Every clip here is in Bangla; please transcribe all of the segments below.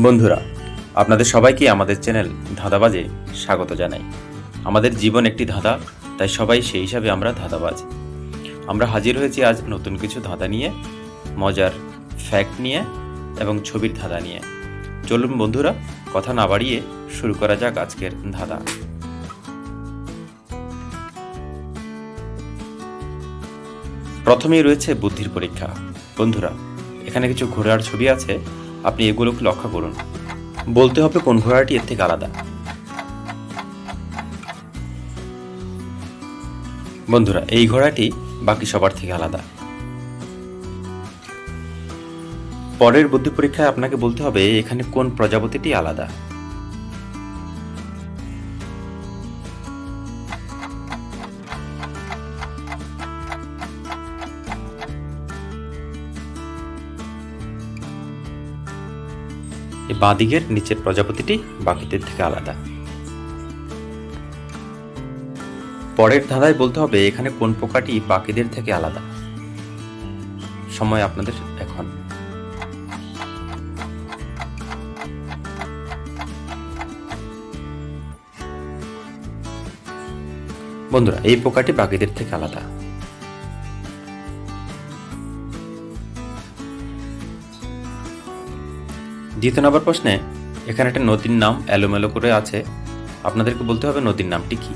বন্ধুরা, আপনাদের সবাইকে আমাদের চ্যানেল ধাঁধাবাজে স্বাগত জানাই। আমাদের জীবন একটি ধাঁধা, তাই সবাই সেই হিসাবে আমরা ধাঁধাবাজ। আমরা হাজির হয়েছি আজ নতুন কিছু ধাঁধা নিয়ে, মজার ফ্যাক্ট নিয়ে এবং ছবির ধাঁধা নিয়ে। চলুন বন্ধুরা, কথা না বাড়িয়ে শুরু করা যাক আজকের ধাঁধা। প্রথমেই রয়েছে বুদ্ধির পরীক্ষা। বন্ধুরা, এখানে কিছু ঘোড়ার ছবি আছে, আপনি এগুলোকে লক্ষ্য করুন। বলতে হবে কোন ঘোড়াটি এর থেকে আলাদা। বন্ধুরা, এই ঘোড়াটি বাকি সবার থেকে আলাদা। পরের বুদ্ধি পরীক্ষায় আপনাকে বলতে হবে এখানে কোন প্রজাপতিটি আলাদা। এই বাঁ দিকের নিচের প্রজাপতিটি বাকিদের থেকে আলাদা। পরের ধাঁধায় বলতে হবে এখানে কোন পোকাটি বাকিদের থেকে আলাদা। সময় আপনাদের এখন। বন্ধুরা, এই পোকাটি বাকিদের থেকে আলাদা। দ্বিতীয় নম্বর প্রশ্নে এখানে একটা নদীর নাম এলোমেলো করে আছে, আপনাদেরকে বলতে হবে নদীর নামটি কি।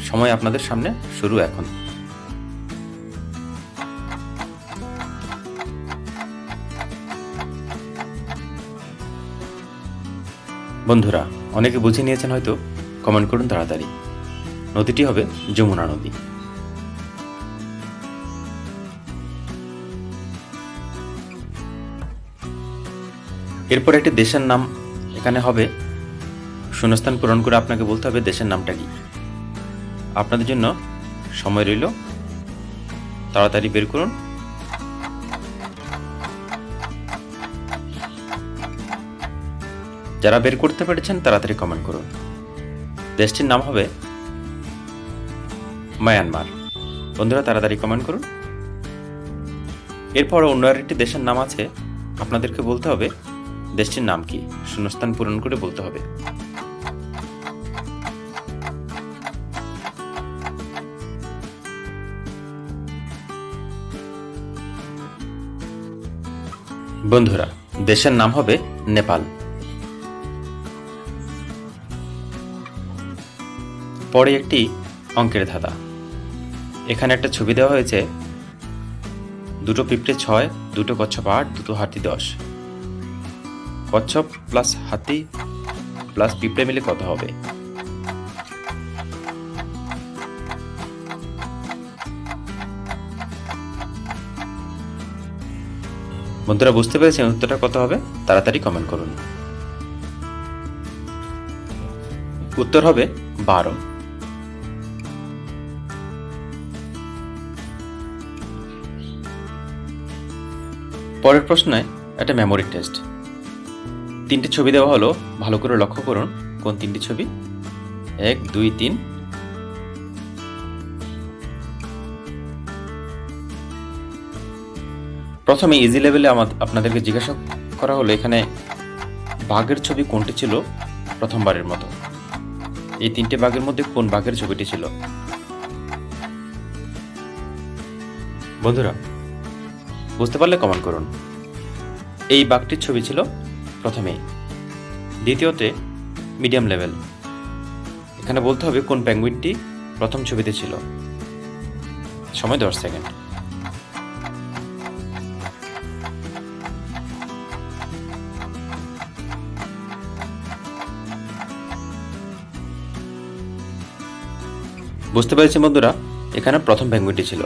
সময় আপনাদের সামনে শুরু এখন। বন্ধুরা, অনেকে বুঝে নিয়েছেন হয়তো, কমেন্ট করুন তাড়াতাড়ি। নদীটি হবে যমুনা নদী। এরপর একটি দেশের নাম এখানে হবে, শূন্যস্থান পূরণ করে আপনাকে বলতে হবে দেশের নামটা কি। আপনাদের জন্য সময় রইল, তাড়াতাড়ি বের করুন। যারা বের করতে পেরেছেন তাড়াতাড়ি কমেন্ট করুন। দেশটির নাম হবে মায়ানমার। বন্ধুরা, তাড়াতাড়ি কমেন্ট করুন। এরপর অন্য আরেকটি দেশের নাম আছে, আপনাদেরকে বলতে হবে দেশটির নাম কি, শূন্যস্থান পূরণ করে বলতে হবে। বন্ধুরা, দেশের নাম হবে নেপাল। পরে একটি অঙ্কের ধাঁধা। এখানে একটা ছবি দেওয়া হয়েছে, দুটো পিঁপড়ে 6, দুটো কচ্ছপ 8, দুটো হাতি 10। কচ্ছপ প্লাস হাতি প্লাস পিঁপড়ে মিলে কত হবে? বন্ধুরা, বুঝতে পেরেছেন উত্তরটা কত হবে? তাড়াতাড়ি কমেন্ট করুন। উত্তর হবে 12। পরের প্রশ্নে একটা মেমোরি টেস্ট। 3টে ছবি দেওয়া হলো, ভালো করে লক্ষ্য করুন কোন 3টি ছবি। 1, 2, 3। প্রথমে ইজি লেভেলে আপনাদেরকে জিজ্ঞাসা করা হলো এখানে বাঘের ছবি কোনটি ছিল প্রথমবারের মতো। এই 3টে বাঘের মধ্যে কোন বাঘের ছবিটি ছিল? বন্ধুরা, বুঝতে পারলে কমেন্ট করুন। এই বাঘটির ছবি ছিল প্রথমেই। দ্বিতীয়তে মিডিয়াম লেভেল, এখানে বলতে হবে কোন পেঙ্গুইনটি প্রথম ছবিতে ছিল। সময় 10 সেকেন্ড। বুঝতে পেরেছি বন্ধুরা, এখানে প্রথম পেঙ্গুইনটি ছিল।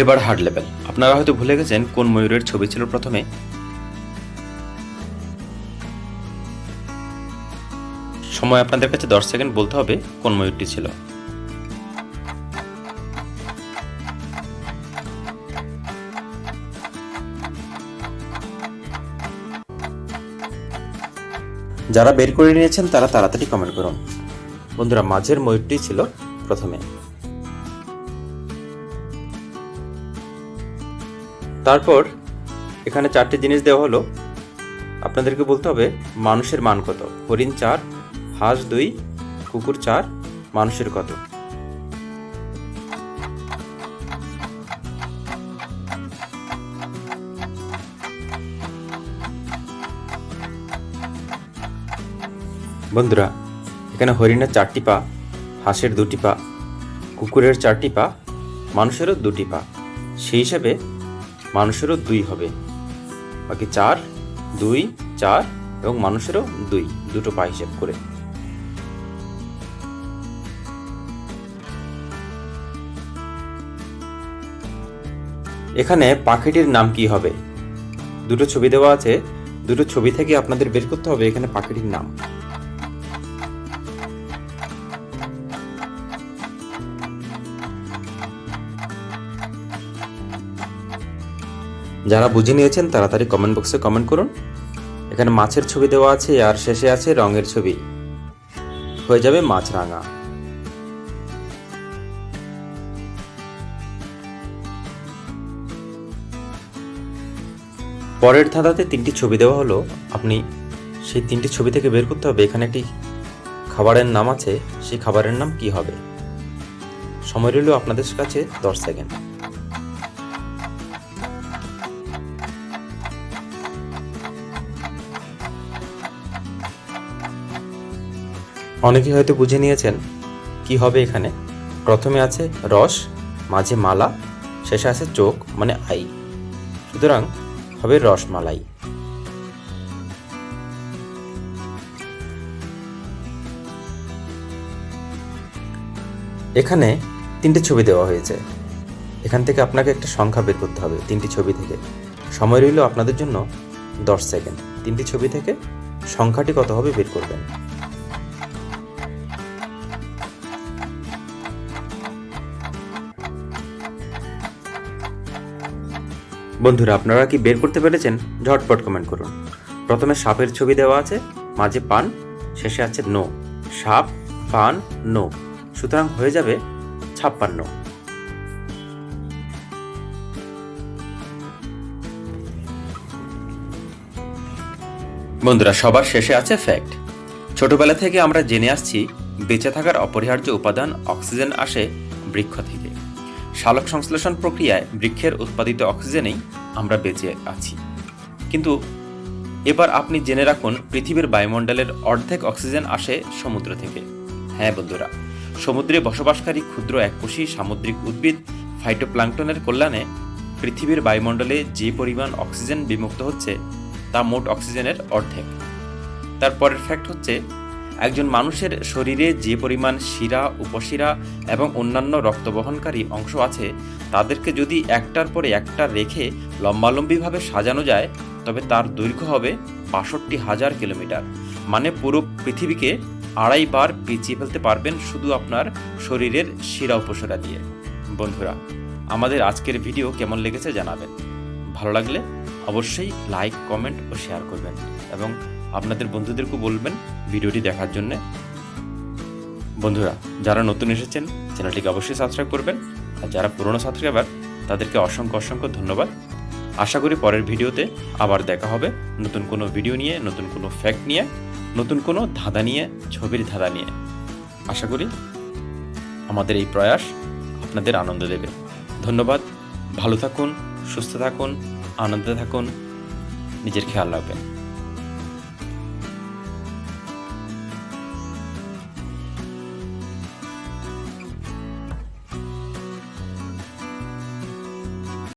এবার হার্ড লেভেল। আপনারা হয়তো ভুলে গেছেন কোন ময়ূরের ছবি ছিল প্রথমে। সময় আপনাদের কাছে 10 সেকেন্ড, বলতে হবে কোন ময়ূরটি ছিল। যারা বের করে নিয়েছেন তারা তাড়াতাড়ি কমেন্ট করুন। বন্ধুরা, মাঝের ময়ূরটি ছিল প্রথমে। তারপর এখানে 4টি জিনিস দেওয়া হলো, আপনাদেরকে বলতে হবে মানুষের মান কত। হরিণ 4, হাঁস 2, কুকুর 4, মানুষের কত। বন্ধুরা, এখানে হরিণের 4টি পা, হাঁসের 2টি পা, কুকুরের 4টি পা, মানুষেরও 2টি পা, সেই হিসাবে মানুষেরও 2 হবে। বাকি 4, 2, 4 এবং মানুষেরও 2 পা হিসেব করে। এখানে পাখিটির নাম কি হবে? 2টো ছবি দেওয়া আছে, 2টো ছবি থেকে আপনাদের বের করতে হবে এখানে পাখিটির নাম। যারা বুঝে নিয়েছেন তাড়াতাড়ি কমেন্ট বক্সে কমেন্ট করুন। এখানে মাছের ছবি দেওয়া আছে আর শেষে আছে রঙের ছবি, হয়ে যাবে মাছরাঙা। পরের ধাঁধাতে 3টি ছবি দেওয়া হলো, আপনি সেই 3টি ছবি থেকে বের করতে হবে এখানে একটি খাবারের নাম আছে, সেই খাবারের নাম কি হবে। সময় রইল আপনাদের কাছে 10 সেকেন্ড। অনেকেই হয়তো বুঝে নিয়েছেন কি হবে এখানে। প্রথমে আছে রস, মাঝে মালা, শেষে আছে চোখ মানে আই, সুতরাং হবে রসমালাই। এখানে 3টি ছবি দেওয়া হয়েছে, এখান থেকে আপনাকে একটা সংখ্যা বের করতে হবে 3টি ছবি থেকে। সময় রইল আপনাদের জন্য 10 সেকেন্ড। 3টি ছবি থেকে সংখ্যাটি কত হবে বের করবেন। বন্ধুরা, আপনারা কি বের করতে পেরেছেন? ঝটপট কমেন্ট করুন। প্রথমে সাপের ছবি দেওয়া আছে, মাঝে পান, শেষে আছে নো। সাপ, পান, নো, সুতরাং হয়ে যাবে 56। বন্ধুরা, সবার শেষে আছে ফ্যাক্ট। ছোটবেলা থেকে আমরা জেনে আসছি বেঁচে থাকার অপরিহার্য উপাদান অক্সিজেন আসে বৃক্ষ থেকে। সালোক সংশ্লেষণ প্রক্রিয়ায় বৃক্ষের উৎপাদিত অক্সিজেনেই আমরা বেঁচে আছি। কিন্তু এবার আপনি জেনে রাখুন, পৃথিবীর বায়ুমণ্ডলের অর্ধেক অক্সিজেন আসে সমুদ্র থেকে। হ্যাঁ বন্ধুরা, সমুদ্রে বসবাসকারী ক্ষুদ্র এককোষী সামুদ্রিক উদ্ভিদ ফাইটোপ্ল্যাঙ্কটনের কল্যাণে পৃথিবীর বায়ুমণ্ডলে যে পরিমাণ অক্সিজেন বিমুক্ত হচ্ছে তা মোট অক্সিজেনের অর্ধেক। তারপরের ফ্যাক্ট হচ্ছে, একজন মানুষের শরীরে যে পরিমাণ শিরা, উপশিরা এবং অন্যান্য রক্তবহনকারী অংশ আছে, তাদেরকে যদি একটার পরে একটা রেখে লম্বালম্বিভাবে সাজানো যায়, তবে তার দৈর্ঘ্য হবে ৬২,০০০ কিলোমিটার। মানে পুরো পৃথিবীকে ২.৫ বার পেঁচিয়ে ফেলতে পারবেন শুধু আপনার শরীরের শিরা উপশিরা দিয়ে। বন্ধুরা, আমাদের আজকের ভিডিও কেমন লেগেছে জানাবেন। ভালো লাগলে অবশ্যই লাইক, কমেন্ট ও শেয়ার করবেন এবং আপনাদের বন্ধুদেরকেও বলবেন ভিডিওটি দেখার জন্য। বন্ধুরা, যারা নতুন এসেছেন চ্যানেলটিকে অবশ্যই সাবস্ক্রাইব করবেন, আর যারা পুরনো সাবস্ক্রাইবার তাদেরকে অসংখ্য ধন্যবাদ। আশা করি পরের ভিডিওতে আবার দেখা হবে নতুন কোনো ভিডিও নিয়ে, নতুন কোনো ফ্যাক্ট নিয়ে, নতুন কোনো ধাঁধা নিয়ে, ছবির ধাঁধা নিয়ে। আশা করি আমাদের এই প্রয়াস আপনাদের আনন্দ দেবে। ধন্যবাদ। ভালো থাকুন, সুস্থ থাকুন, আনন্দে থাকুন, নিজের খেয়াল রাখবেন।